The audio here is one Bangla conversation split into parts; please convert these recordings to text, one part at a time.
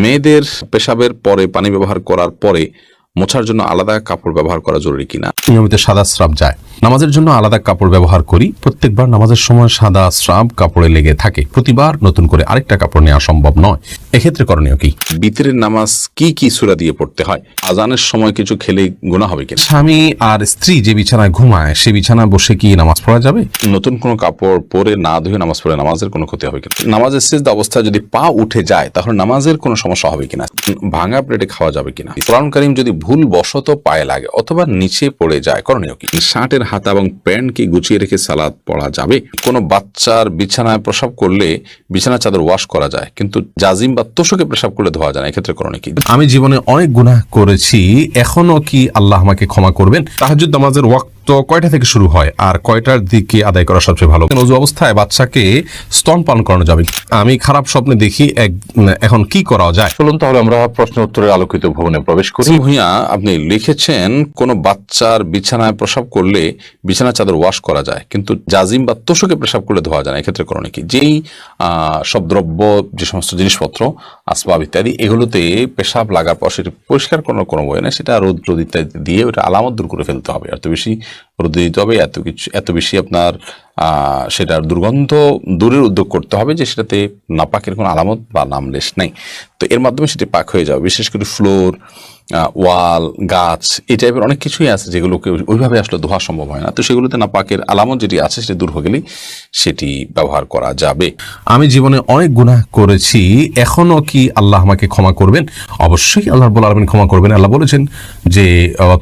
মেয়েদের পেশাবের পরে পানি ব্যবহার করার পরে মোছার জন্য আলাদা কাপড় ব্যবহার করা জরুরি কিনা? নিয়মিত সাদা স্রাব যায়, নামাজের জন্য আলাদা কাপড় ব্যবহার করি। প্রত্যেকবার নামাজের সময় সাদা স্রাব কাপড়ে লেগে থাকে, প্রতিবার নতুন করে আরেকটা কাপড় নেওয়া সম্ভব নয়। এক্ষেত্রে করণীয় কি? বিতরের নামাজ কি সূরা দিয়ে পড়তে হয়? আজানের সময় কিছু খেলে গুনাহ হবে কিনা? স্বামী আর স্ত্রী যে বিছানায় ঘুমায় সে বিছানায় বসে কি নামাজ পড়া যাবে? নতুন কোনো কাপড় পরে না ধুয়ে নামাজ পড়ে নামাজের কোনো ক্ষতি হবে কিনা? নামাজের সিজদা অবস্থায় যদি পা উঠে যায় তাহলে নামাজের কোনো সমস্যা হবে কিনা? ভাঙা প্লেটে খাওয়া যাবে কিনা? কোরআন কারীম যদি ভুল বশত পায়ে লাগে অথবা নিচে পড়ে যায় করণীয় কি? শার্টের হাতা এবং প্যান্ট কি গুছিয়ে রেখে সালাত পড়া যাবে? কোনো বাচ্চার বিছানায় প্রসাব করলে বিছানা চাদর ওয়াশ করা যায়, কিন্তু জাজিম বা তোশকে প্রসাব করলে ধোয়া যায় না, এক্ষেত্রে করণীয় কি? আমি জীবনে অনেক গুনাহ করেছি, এখনো কি আল্লাহ আমাকে ক্ষমা করবেন? তাহাজ্জুদ নামাজের ওয়াক্ত কয়টা থেকে শুরু হয় আর কয়টার দিকে আদায় করা সবচেয়ে ভালো? ওযু অবস্থায় বাচ্চাকে স্তনপান করানো যাবে? আমি খারাপ স্বপ্নে দেখি, এখন কি করা যায়? চলুন তাহলে আমরা প্রশ্ন উত্তরের আলোকিত ভবনে প্রবেশ করি। ভূঁইয়া আপনি লিখেছেন কোনো বাচ্চার বিছানায় প্রসাব করলে বিছানা চাদর ওয়াশ করা যায়, কিন্তু জাজিম বা তোশকে প্রসাব করলে ধোয়া যায় না, এক্ষেত্রে করণীয় কি? যেই সব দ্রব্য, যে সমস্ত জিনিসপত্র, আসবাব ইত্যাদি, এগুলোতে পেশাব লাগার পর সেটা পরিষ্কার করার কোনো বই না, সেটা রোদ ইত্যাদি দিয়ে ওটা আলামত দূর করে ফেলতে হবে। এত বেশি রোদে দিতে হবে, এত বেশি আপনার সেটার দুর্গন্ধ দূরের উদ্যোগ করতে হবে যে সেটাতে নাপাকের কোনো আলামত বা নামলেশ নেই। তো এর মাধ্যমে সেটি পাক হয়ে যাবে। বিশেষ করে ফ্লোর, ওয়াল, গাছ, এই টাইপের অনেক কিছুই আছে যেগুলোকে ওইভাবে আসলে ধোয়া সম্ভব হয় না। তো সেগুলোতে নাপাকের আলামত যেটি আছে সেটি দূর হয়ে গেলেই সেটি ব্যবহার করা যাবে। আমি জীবনে অনেক গুনাহ করেছি, এখনো কি আল্লাহ আমাকে ক্ষমা করবেন? অবশ্যই আল্লাহ রাব্বুল আলামিন ক্ষমা করবেন। আল্লাহ বলেছেন যে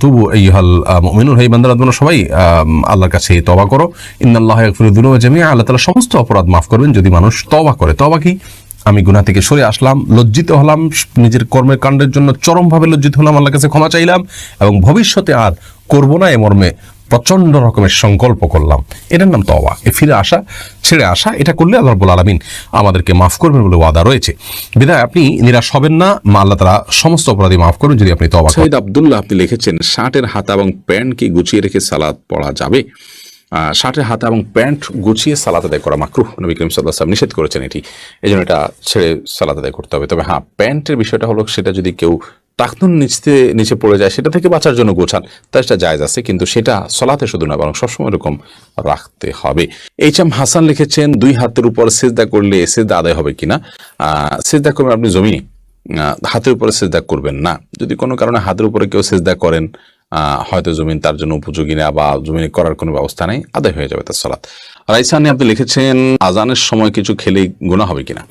তুবু আইয়ুহাল মুমিনুন, হে বান্দারা তোমরা সবাই আল্লাহর কাছে তওবা করো। ইন্নাল্লাহা ইয়াগফিরুয যুনুবা জামিআ, আল্লাহ তাআলা সমস্ত অপরাধ মাফ করবেন যদি মানুষ তওবা করে। তওবা কি? আমি গুনাহ থেকে সরে আসলাম, লজ্জিত হলাম, নিজের কর্মের কাণ্ডের জন্য চরমভাবে লজ্জিত হলাম, আল্লাহর কাছে ক্ষমা চাইলাম এবং ভবিষ্যতে আর করব না এ মর্মে প্রচন্ড রকমের সংকল্প করলাম। এটার নাম তওবা। ফিরে আসা, ছেড়ে আসা, এটা করলে আল্লাহ রাব্বুল আলামিন আমাদেরকে মাফ করবেন বলে ওয়াদা রয়েছে। বিধায় আপনি নিরাশ হবেন না, আল্লাহ তাআলা সমস্ত অপরাধী মাফ করবেন যদি আপনি তওবা করেন। সৈয়দ আব্দুল্লাহ আপনি লিখেছেন শার্টের হাতা এবং প্যান্ট কি গুছিয়ে রেখে সালাত পড়া যাবে? শার্টের হাতা এবং প্যান্ট গুছিয়ে সালাত আদায় করা মাকরুহ, নবী করিম সাল্লাল্লাহু আলাইহি ওয়াসাল্লাম নিষেধ করেছেন এটি, এই জন্য এটা ছেড়ে সালাত আদায় করতে হবে। তবে হ্যাঁ, প্যান্টের বিষয়টা হলো সেটা যদি কেউ টাকনুন নিচে পড়ে যায় সেটা থেকে বাঁচার জন্য গোছান, তাই সেটা জায়েজ আছে, কিন্তু সেটা সলাতে শুধু না বরং সবসময় এরকম রাখতে হবে। এইচ.এম. হাসান লিখেছেন দুই হাতের উপর সিজদা করলে সিজদা আদায় হবে কিনা? সিজদা করবেন আপনি জমিনে, হাতের উপরে সিজদা করবেন না। যদি কোনো কারণে হাতের উপরে কেউ সিজদা করেন, হয়তো জমিন তার জন্য উপযোগী না বা জমিনে করার কোনো ব্যবস্থা নেই, আদায় হয়ে যাবে তার সালাত। রাইসানি আপনি লিখেছেন আজানের সময় কিছু খেলে গুনাহ হবে কিনা?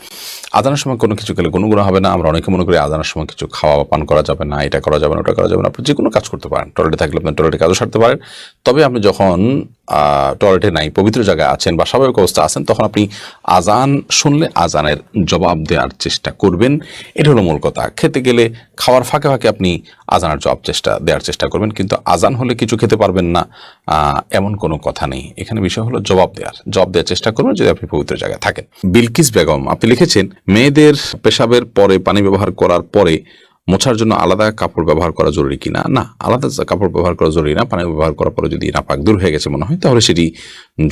আজানের সময় কোনো কিছু খেলে কোনো গুনাহ হবে না। আমরা অনেকে মনে করি আজানের সময় কিছু খাওয়া বা পান করা যাবে না, এটা করা যাবে না, ওটা করা যাবে না। আপনি যে কোনো কাজ করতে পারেন, টয়লেটে থাকলে আপনি টয়লেটে কাজও সারতে পারেন। তবে আপনি যখন টয়লেটে নাই, পবিত্র জায়গায় আছেন বা স্বাভাবিক অবস্থা আছেন, তখন আপনি আজান শুনলে আজানের জবাব দেওয়ার চেষ্টা করবেন। এটা হলো মূল কথা। খেতে গেলে খাওয়ার ফাঁকে ফাঁকে আপনি আজানের দেওয়ার চেষ্টা করবেন, কিন্তু আজান হলে কিছু খেতে পারবেন না এমন কোনো কথা নেই। এখানে বিষয় হলো জবাব দেওয়ার চেষ্টা করবেন যদি আপনি পবিত্র জায়গায় থাকেন। বিলকিস বেগম আপনি লিখেছেন মেয়েদের পেশাবের পরে পানি ব্যবহার করার পরে মোছার জন্য আলাদা কাপড় ব্যবহার করা জরুরি কিনা? না, আলাদা কাপড় ব্যবহার করা জরুরি না। পানি ব্যবহার করার পরে যদি নাপাক দূর হয়ে গেছে মনে হয় তাহলে সেটি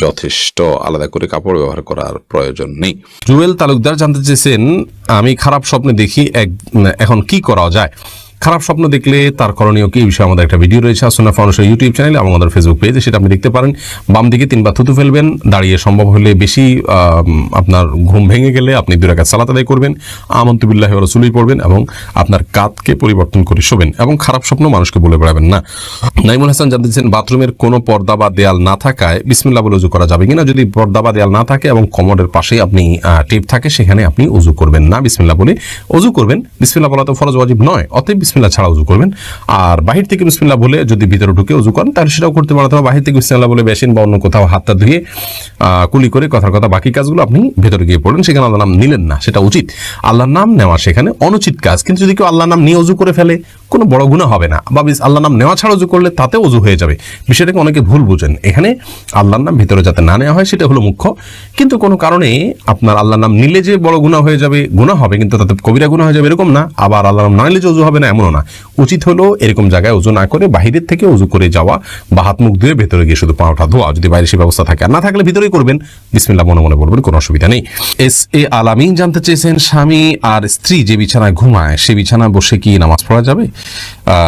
যথেষ্ট, আলাদা করে কাপড় ব্যবহার করার প্রয়োজন নেই। জুয়েল তালুকদার জানতে চেয়েছেন আমি খারাপ স্বপ্নে দেখি, এখন কি করা যায়? খারাপ স্বপ্ন দেখলে তার করণীয় কি, এই বিষয়ে আমাদের একটা ভিডিও রয়েছে সুন্নাহ ফাউন্ডেশন ইউটিউব চ্যানেলে এবং আমাদের ফেসবুক পেজে, সেটা আপনি দেখতে পারেন। বাম দিকে 3 বার থুতু ফেলবেন, দাঁড়িয়ে সম্ভব হলে বেশি আপনার ঘুম ভেঙে গেলে আপনি 2 রাকাত সালাত আদায় করবেন, আমানতু বিল্লাহি ওয়া রাসূলিহি পড়বেন এবং আপনার কাতকে পরিবর্তন করে শোবেন এবং খারাপ স্বপ্ন মানুষকে বলে বেড়াবেন না। নাইমুল হাসান জানতে চেয়েছেন বাথরুমের কোনো পর্দা বা দেয়াল না থাকায় বিসমিল্লাহ বলে ওযু করা যাবে কিনা? যদি পর্দা বা দেয়াল না থাকে এবং কমোডের পাশে আপনি টেপ থাকে, সেখানে আপনি ওযু করবেন না, বিসমিল্লাহ বলে ওযু করবেন। বিসমিল্লাহ বলা তো ফরজ ওয়াজিব নয়, অতএব বিসমিল্লাহ ছাড়া ওযু করবেন। আর বাহির থেকে বিসমিল্লাহ বলে যদি ভিতরে ঢুকে ওযু করেন তাহলে সেটাও করতে পারেন, অথবা বাহির থেকে বিসমিল্লাহ বলে বেসিন বা অন্য কোথাও হাতটা ধুয়ে কুলি করে কথার কথা বাকি কাজগুলো আপনি ভেতরে গিয়ে পড়েন, সেখানে আল্লাহর নাম নিলেন না, সেটা উচিত। আল্লাহর নাম নেওয়া সেখানে অনুচিত কাজ। কিন্তু যদি কেউ আল্লাহর নাম নিয়ে ওযু করে ফেলে কোনো বড় গুনাহ হবে না, বা আল্লাহর নাম নেওয়া ছাড়া ওযু করলে তাতে ওযু হয়ে যাবে। বিষয়টাকে অনেকে ভুল বুঝেন। এখানে আল্লাহর নাম ভিতরে যাতে না নেওয়া হয় সেটা হলো মুখ্য। কিন্তু কোনো কারণে আপনার আল্লাহর নাম নিলে যে বড় গুনাহ হয়ে যাবে, গুনাহ হবে কিন্তু তাতে কবিরা গুনাহ হয়ে যাবে এরকম না, আবার আল্লাহর নাম না নিলে যে ওযু হবে না এমন এমনও না। উচিত হলো এরকম জায়গায় ওযু না করে বাহিরের থেকে ওযু করে যাওয়া বা হাত মুখ ধুয়ে ভেতরে গিয়ে শুধু পাওয়াটা ধোয়া, যদি বাইরে সে ব্যবস্থা থাকে। আর না থাকলে ভিতরেই করবেন, বিসমিল্লাহ মনে মনে বলবেন, কোনো অসুবিধা নেই। SA আলামিন জানতে চেয়েছেন, স্বামী আর স্ত্রী যে বিছানায় ঘুমায় সে বিছানায় বসে কি নামাজ পড়া যাবে?